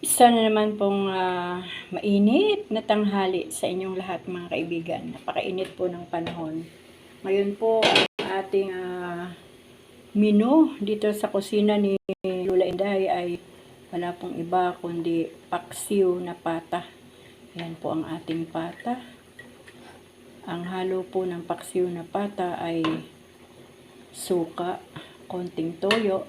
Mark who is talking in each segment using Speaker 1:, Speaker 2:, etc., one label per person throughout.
Speaker 1: Isa na naman pong mainit na tanghali sa inyong lahat mga kaibigan. Napakainit po ng panahon. Ngayon po ang ating menu dito sa kusina ni Lola Inday ay wala pong iba kundi paksiw na pata. Yan po ang ating pata. Ang halo po ng paksiw na pata ay suka, konting toyo,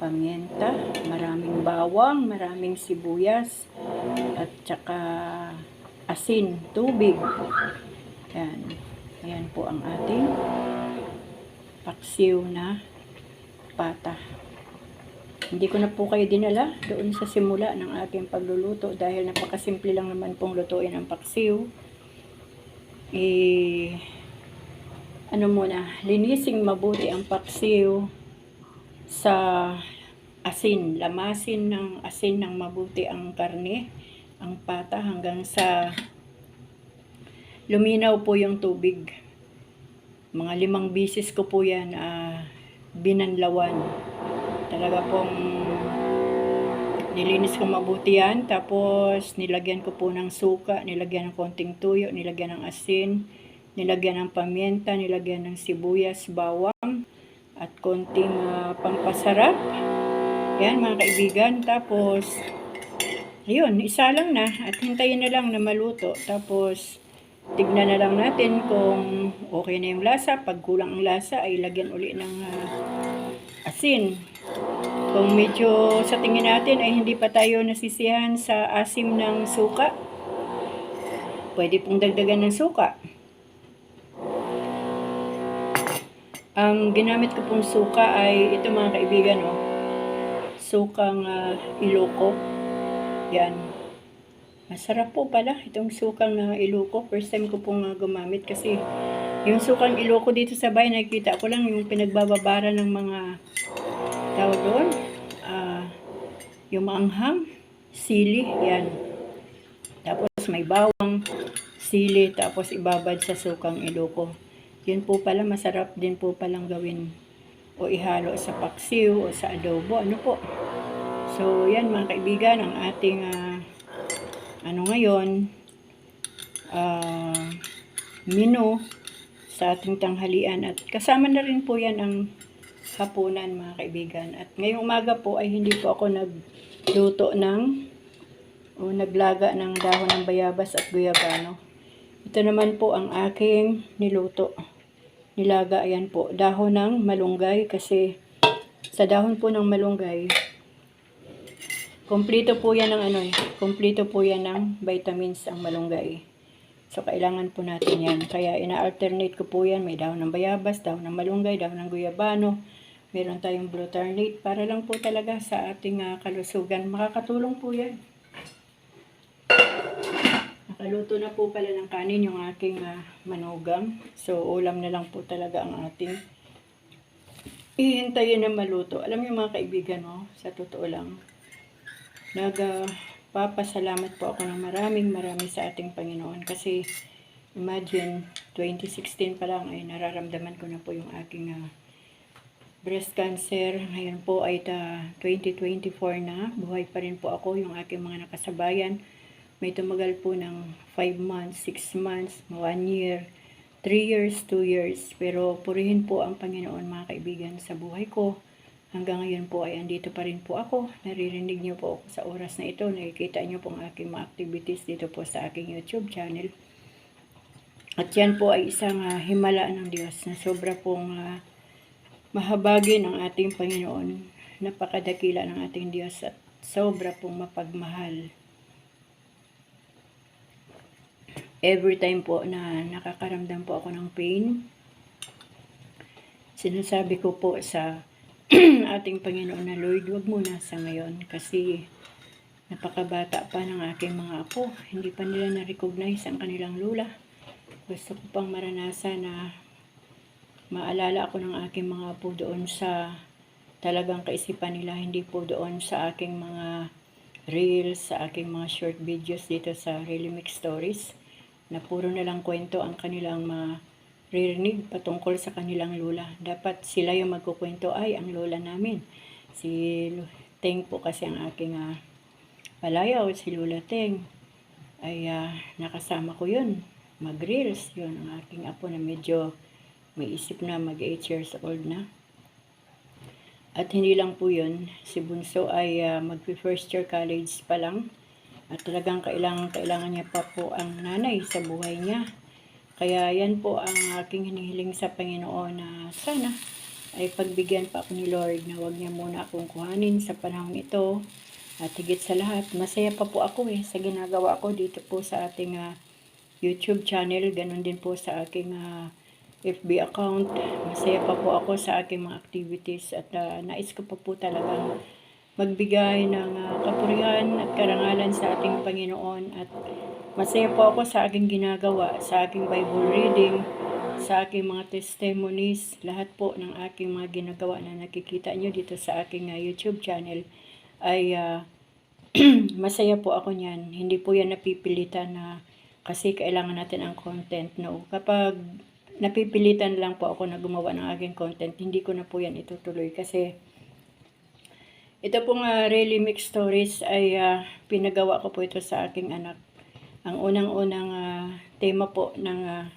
Speaker 1: pamienta, maraming bawang, maraming sibuyas, at saka asin, tubig. Yan. Ayan po ang ating paksiw na pata. Hindi ko na po kayo dinala doon sa simula ng ating pagluluto dahil napakasimple lang naman pong lutuin ang paksiw. Linising mabuti ang paksiw sa asin, lamasin ng asin ng mabuti ang karne, ang pata hanggang sa luminaw po yung tubig. Mga 5 bisis ko po yan binanlawan. Talaga pong nilinis ko mabuti yan, tapos nilagyan ko po ng suka, nilagyan ng konting tuyo, nilagyan ng asin, nilagyan ng pamienta, nilagyan ng sibuyas, bawang, at konting pampasarap. Yan mga kaibigan. Tapos, ayun, isa lang na at hintayin na lang na maluto. Tapos, tignan na lang natin kung okay na yung lasa. Pag kulang ang lasa, ay lagyan uli ng asin. Kung medyo sa tingin natin ay hindi pa tayo nasisiyahan sa asim ng suka, pwede pong dagdagan ng suka. Ang ginamit ko pong suka ay ito mga kaibigan, sukang Ilocos. Yan. Masarap po pala itong sukang Ilocos. First time ko pong gumamit kasi yung sukang Ilocos dito sa bahay, nakikita ko lang yung pinagbababara ng mga tawag doon. Yung maanghang, sili, yan. Tapos may bawang, sili, tapos ibabad sa sukang Ilocos. Yun po pala, masarap din po palang gawin o ihalo sa paksiw o sa adobo, ano po. So, yan mga kaibigan, ang ating menu sa ating tanghalian. At kasama na rin po yan ang hapunan mga kaibigan. At ngayong umaga po ay hindi po ako nagluto naglaga ng dahon ng bayabas at guyabano. Ito naman po ang aking niluto. Nilaga, ayan po, dahon ng malunggay, kasi sa dahon po ng malunggay, kompleto po yan ng vitamins ang malunggay. So, kailangan po natin yan. Kaya, ina-alternate ko po yan. May dahon ng bayabas, dahon ng malunggay, dahon ng guyabano. Meron tayong glutarnate para lang po talaga sa ating kalusugan. Makakatulong po yan. Nakaluto na po pala ng kanin yung aking manugang. So, ulam na lang po talaga ang ating ihintayin na maluto. Alam niyo mga kaibigan, sa totoo lang, nagpapasalamat po ako ng maraming sa ating Panginoon. Kasi, imagine, 2016 pa lang ay nararamdaman ko na po yung aking breast cancer. Ngayon po ay 2024 na. Buhay pa rin po ako, yung aking mga nakasabayan. May tumagal po ng 5 months, 6 months, 1 year, 3 years, 2 years. Pero purihin po ang Panginoon mga kaibigan sa buhay ko. Hanggang ngayon po ay andito pa rin po ako. Naririnig niyo po ako sa oras na ito. Nakikita niyo po ang aking mga activities dito po sa aking YouTube channel. At yan po ay isang himala ng Diyos na sobra pong mahabagin ang ating Panginoon. Napakadakila ng ating Diyos at sobra pong mapagmahal. Every time po na nakakaramdam po ako ng pain, sinasabi ko po sa ating Panginoon na, Lord, wag muna sa ngayon kasi napakabata pa ng aking mga apo. Hindi pa nila na-recognize ang kanilang lula. Gusto ko pang maranasan na maalala ako ng aking mga apo doon sa talagang kaisipan nila, hindi po doon sa aking mga reels, sa aking mga short videos dito sa Really Mix Stories, na puro na lang kwento ang kanilang maririnig patungkol sa kanilang lola. Dapat sila yung magkukwento, ay, ang lola namin. Si Teng po kasi ang aking Palayaw, si Lola Teng, ay nakasama ko yun. Mag-reels, yun ang aking apo na medyo may isip na mag 8 years old na. At hindi lang po yun, si Bunso ay mag-first year college pa lang. At talagang kailangan niya pa po ang nanay sa buhay niya. Kaya yan po ang aking hinihiling sa Panginoon na sana ay pagbigyan pa ako ni Lord na huwag niya muna akong kuhanin sa panahon ito. At higit sa lahat, masaya pa po ako sa ginagawa ko dito po sa ating YouTube channel. Ganon din po sa aking FB account. Masaya pa po ako sa aking mga activities at nais ko pa po talagang magbigay ng kapurihan at karangalan sa ating Panginoon. At masaya po ako sa aking ginagawa, sa aking Bible reading, sa aking mga testimonies, lahat po ng aking mga ginagawa na nakikita nyo dito sa aking YouTube channel ay masaya po ako niyan. Hindi po yan napipilitan na kasi kailangan natin ang content. No? Kapag napipilitan lang po ako na gumawa ng aking content, hindi ko na po yan itutuloy kasi ito pong Really Mix Stories ay pinagawa ko po ito sa aking anak. Ang unang-unang tema po ng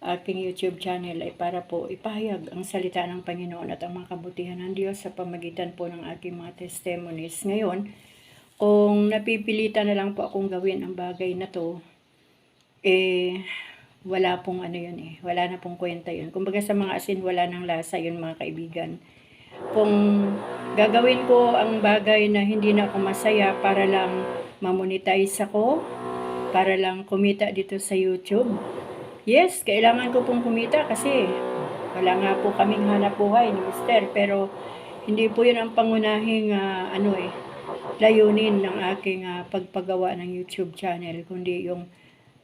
Speaker 1: aking YouTube channel ay para po ipahayag ang salita ng Panginoon at ang mga kabutihan ng Diyos sa pamagitan po ng aking mga testimonies. Ngayon, kung napipilitan na lang po akong gawin ang bagay na to, wala pong yun wala na pong kwenta yun. Kumbaga sa mga asin, wala nang lasa yun mga kaibigan. Kung gagawin ko ang bagay na hindi na ako masaya para lang mamonetize ako, para lang kumita dito sa YouTube, yes, kailangan ko pong kumita kasi wala nga po kaming hanap buhay ni Mister. Pero hindi po yun ang pangunahing layunin ng aking pagpagawa ng YouTube channel, kundi yung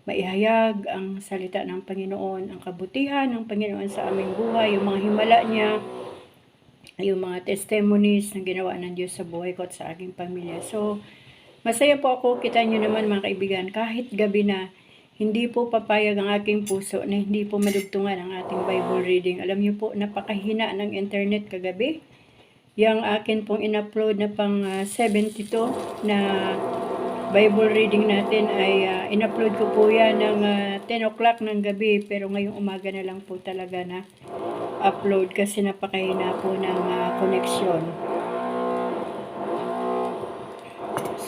Speaker 1: maihayag ang salita ng Panginoon, ang kabutihan ng Panginoon sa aming buhay, yung mga himala niya, yung mga testimonies na ginawa ng Diyos sa buhay ko at sa aking pamilya. So, masaya po ako, kita nyo naman mga kaibigan, kahit gabi na, hindi po papayag ang aking puso na hindi po madugtungan ang ating Bible reading. Alam niyo po, napakahina ng internet kagabi. Yang akin pong in-upload na pang 72 na Bible reading natin ay in-upload ko po yan ng 10 o'clock ng gabi. Pero ngayong umaga na lang po talaga na upload kasi napakahina po ng connection.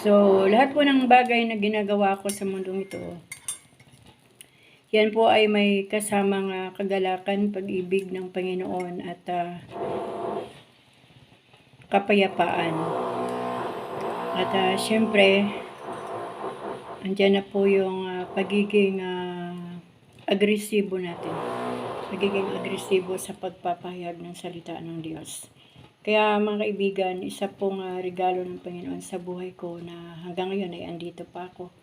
Speaker 1: So, lahat po ng bagay na ginagawa ko sa mundong ito, yan po ay may kasamang kagalakan, pag-ibig ng Panginoon at kapayapaan. At syempre, andyan na po yung pagiging agresibo natin. Pagiging agresibo sa pagpapahayag ng salita ng Diyos. Kaya mga kaibigan, isa pong regalo ng Panginoon sa buhay ko na hanggang ngayon ay andito pa ako.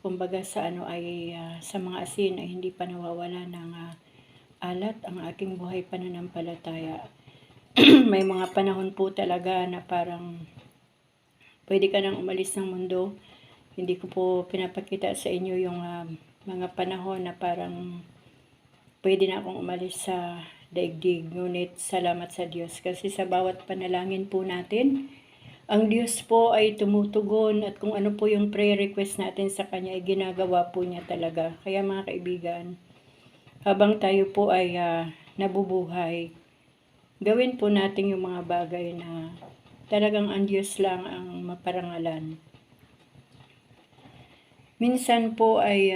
Speaker 1: Kumbaga sa sa mga asin ay hindi pa nawawala ng alat ang aking buhay pananampalataya. May mga panahon po talaga na parang pwede ka nang umalis ng mundo. Hindi ko po pinapakita sa inyo yung mga panahon na parang pwede na akong umalis sa daigdig. Ngunit salamat sa Diyos kasi sa bawat panalangin po natin, ang Diyos po ay tumutugon at kung ano po yung prayer request natin sa Kanya ay ginagawa po niya talaga. Kaya mga kaibigan, habang tayo po ay nabubuhay, gawin po natin yung mga bagay na talagang ang Diyos lang ang maparangalan. Minsan po ay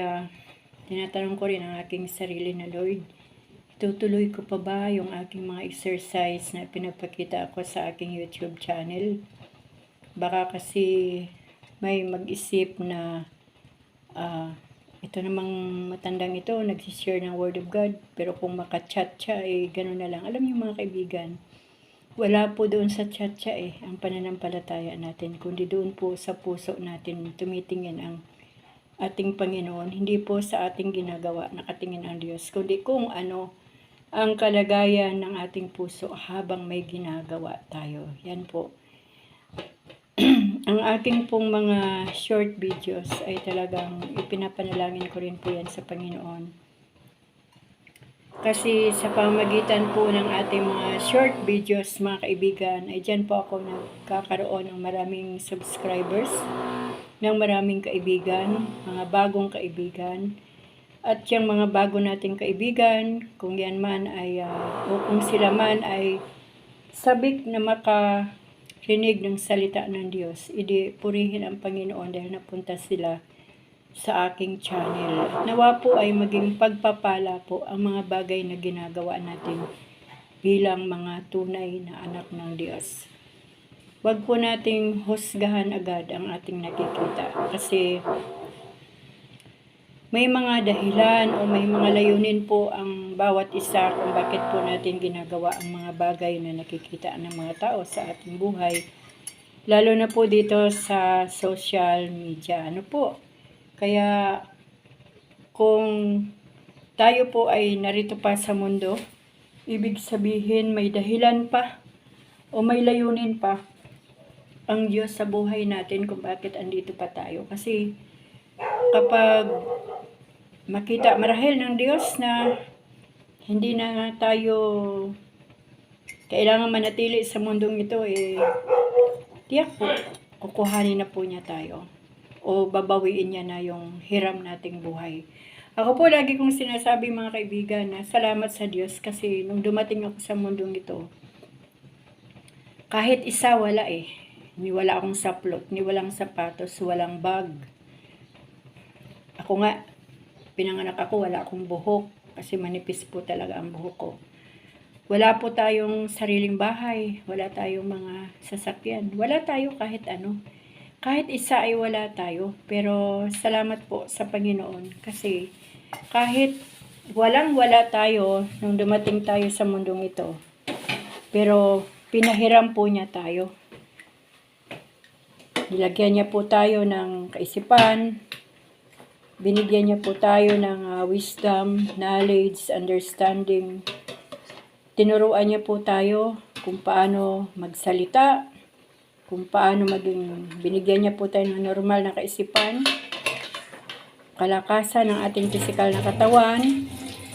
Speaker 1: tinatanong ko rin ang aking sarili na, Lord, itutuloy ko pa ba yung aking mga exercise na pinapakita ako sa aking YouTube channel? Baka kasi may mag-isip na ito namang matandang ito, nagsishare ng Word of God, pero kung makachat siya, gano'n na lang. Alam niyo mga kaibigan, wala po doon sa chat siya ang pananampalataya natin, kundi doon po sa puso natin tumitingin ang ating Panginoon. Hindi po sa ating ginagawa nakatingin ang Diyos, kundi kung ano ang kalagayan ng ating puso habang may ginagawa tayo. Yan po. Ang aking pong mga short videos ay talagang ipinapanalangin ko rin po yan sa Panginoon. Kasi sa pamagitan po ng ating mga short videos, mga kaibigan, ay dyan po ako nagkakaroon ng maraming subscribers, ng maraming kaibigan, mga bagong kaibigan. At yung mga bago nating kaibigan, kung yan man ay, o kung sila man ay sabik na makarinig ng salita ng Diyos, idi purihin ang Panginoon dahil napunta sila sa aking channel. At nawa po ay maging pagpapala po ang mga bagay na ginagawa natin bilang mga tunay na anak ng Diyos. Huwag po nating husgahan agad ang ating nakikita kasi may mga dahilan o may mga layunin po ang bawat isa kung bakit po natin ginagawa ang mga bagay na nakikita ng mga tao sa ating buhay. Lalo na po dito sa social media. Ano po? Kaya kung tayo po ay narito pa sa mundo, ibig sabihin may dahilan pa o may layunin pa ang Diyos sa buhay natin kung bakit andito pa tayo. Kasi kapag makita marahil ng Diyos na hindi na tayo kailangan manatili sa mundong ito, tiyak po, kukuhanin na po niya tayo. O babawiin niya na yung hiram nating buhay. Ako po lagi kong sinasabi mga kaibigan na salamat sa Diyos kasi nung dumating ako sa mundong ito, kahit isa wala Ni wala akong saplot, ni walang sapatos, walang bag. Ako nga, pinanganak ako, wala akong buhok kasi manipis po talaga ang buhok ko. Wala po tayong sariling bahay, wala tayong mga sasakyan, wala tayo kahit ano. Kahit isa ay wala tayo, pero salamat po sa Panginoon kasi kahit walang-wala tayo nung dumating tayo sa mundong ito, pero pinahiram po niya tayo. Nilagyan niya po tayo ng kaisipan, binigyan niya po tayo ng wisdom, knowledge, understanding. Tinuruan niya po tayo kung paano magsalita, kung paano binigyan niya po tayo ng normal na kaisipan, kalakasan ng ating pisikal na katawan.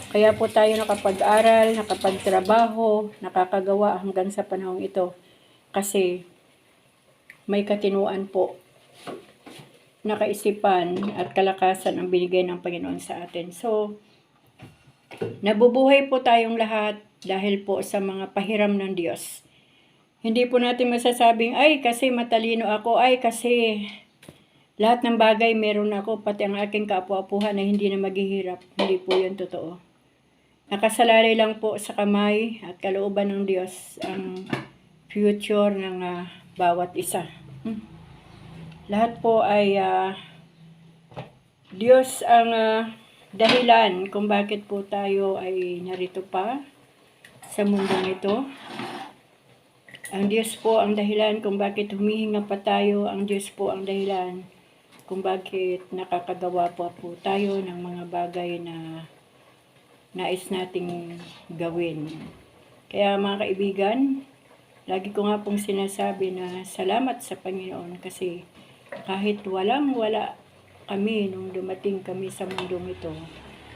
Speaker 1: Kaya po tayo nakapag-aral, nakapagtrabaho, nakakagawa hanggang sa panahong ito. Kasi may katinuan po na kaisipan at kalakasan ang binigay ng Panginoon sa atin. So, nabubuhay po tayong lahat dahil po sa mga pahiram ng Diyos. Hindi po natin masasabing, ay kasi matalino ako, ay kasi lahat ng bagay meron ako, pati ang aking kapu-apuhan na hindi na maghihirap. Hindi po yun totoo. Nakasalalay lang po sa kamay at kalooban ng Diyos ang future ng bawat isa. Lahat po ay Diyos ang dahilan kung bakit po tayo ay narito pa sa mundong ito. Ang Diyos po ang dahilan kung bakit humihinga pa tayo. Ang Diyos po ang dahilan kung bakit nakakagawa po tayo ng mga bagay na nais nating gawin. Kaya mga kaibigan, lagi ko nga pong sinasabi na salamat sa Panginoon kasi kahit walang-wala kami nung dumating kami sa mundong ito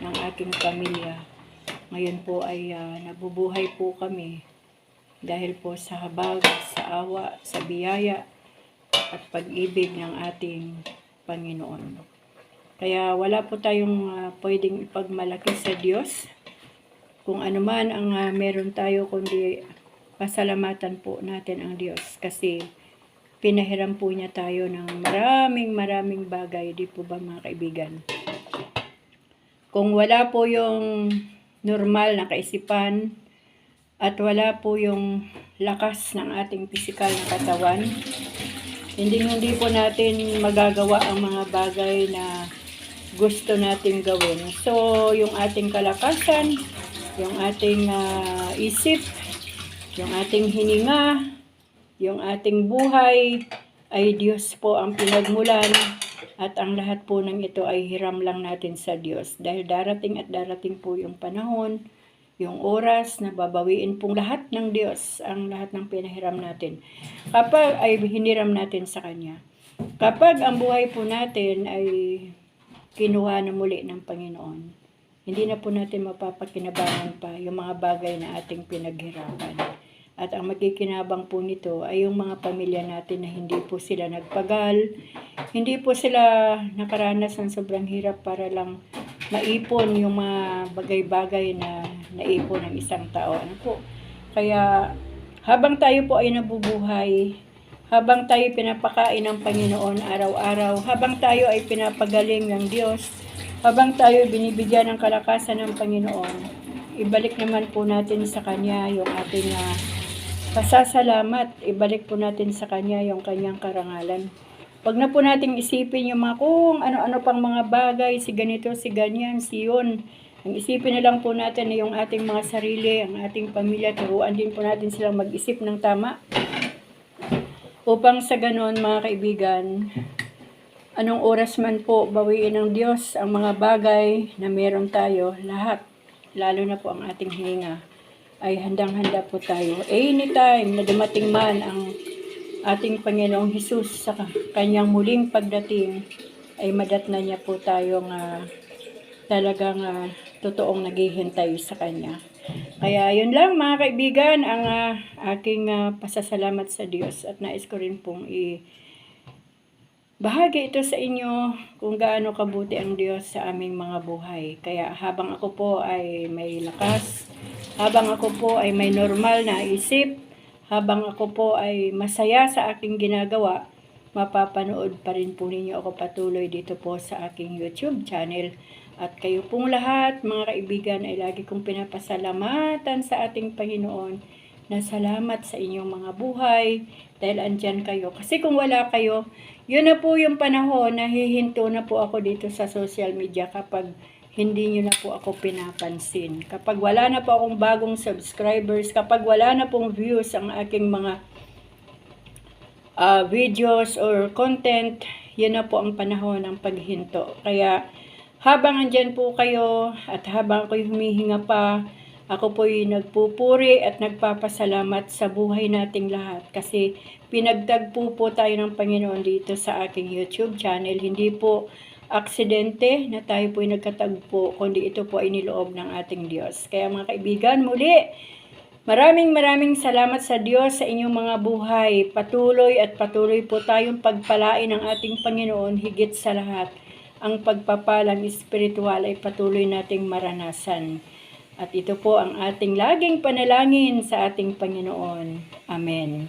Speaker 1: ng aking pamilya, ngayon po ay nabubuhay po kami dahil po sa habag, sa awa, sa biyaya at pag-ibig ng ating Panginoon. Kaya wala po tayong pwedeng ipagmalaki sa Diyos. Kung ano man ang meron tayo, kundi pasalamatan po natin ang Diyos. Kasi pinahiram po niya tayo ng maraming bagay. Di po ba mga kaibigan? Kung wala po yung normal na kaisipan, at wala po yung lakas ng ating pisikal na katawan, hindi po natin magagawa ang mga bagay na gusto nating gawin. So, yung ating kalakasan, yung ating isip, yung ating hininga, yung ating buhay, ay Diyos po ang pinagmulan at ang lahat po ng ito ay hiram lang natin sa Diyos. Dahil darating at darating po yung panahon, yung oras na babawiin pong lahat ng Diyos, ang lahat ng pinahiram natin. Kapag ay hiniram natin sa Kanya. Kapag ang buhay po natin ay kinuha na muli ng Panginoon, hindi na po natin mapapakinabangan pa yung mga bagay na ating pinaghirapan. At ang magkikinabang po nito ay yung mga pamilya natin na hindi po sila nagpagal, hindi po sila nakaranas ng sobrang hirap para lang maipon yung mga bagay-bagay na naipon ng isang tao. Ano po? Kaya habang tayo po ay nabubuhay, habang tayo pinapakain ng Panginoon araw-araw, habang tayo ay pinapagaling ng Diyos, habang tayo binibigyan ng kalakasan ng Panginoon, ibalik naman po natin sa Kanya yung ating pasasalamat, ibalik po natin sa Kanya yung Kanyang karangalan. Huwag na po nating isipin yung mga kung ano-ano pang mga bagay, si ganito, si ganyan, si yun. Ang isipin na lang po natin na yung ating mga sarili, ang ating pamilya, turuan din po natin silang mag-isip ng tama. Upang sa ganon mga kaibigan, anong oras man po bawiin ng Diyos ang mga bagay na meron tayo, lahat, lalo na po ang ating hininga, ay handang-handa po tayo. Anytime na dumating man ang ating Panginoong Hesus sa kanyang muling pagdating, ay madatna niya po tayong talagang totoong naghihintay sa Kanya. Kaya yun lang mga kaibigan ang aking pasasalamat sa Diyos at nais ko rin pong bahagi ito sa inyo kung gaano kabuti ang Diyos sa aming mga buhay. Kaya habang ako po ay may lakas, habang ako po ay may normal na isip, habang ako po ay masaya sa aking ginagawa, mapapanood pa rin po ninyo ako patuloy dito po sa aking YouTube channel. At kayo pong lahat, mga kaibigan, ay lagi kong pinapasalamatan sa ating Panginoon na salamat sa inyong mga buhay dahil andyan kayo. Kasi kung wala kayo, yun na po yung panahon na hihinto na po ako dito sa social media kapag hindi nyo na po ako pinapansin. Kapag wala na po akong bagong subscribers, kapag wala na pong views ang aking mga videos or content, yun na po ang panahon ng paghinto. Kaya habang andyan po kayo at habang ako'y humihinga pa, ako po'y nagpupuri at nagpapasalamat sa buhay nating lahat kasi pinagtagpo po tayo ng Panginoon dito sa aking YouTube channel. Hindi po aksidente na tayo po'y nagkatagpo, kundi ito po ay niloob ng ating Diyos. Kaya mga kaibigan, muli, maraming salamat sa Diyos sa inyong mga buhay. Patuloy po tayong pagpalain ng ating Panginoon higit sa lahat. Ang pagpapalang espiritual ay patuloy nating maranasan. At ito po ang ating laging panalangin sa ating Panginoon. Amen.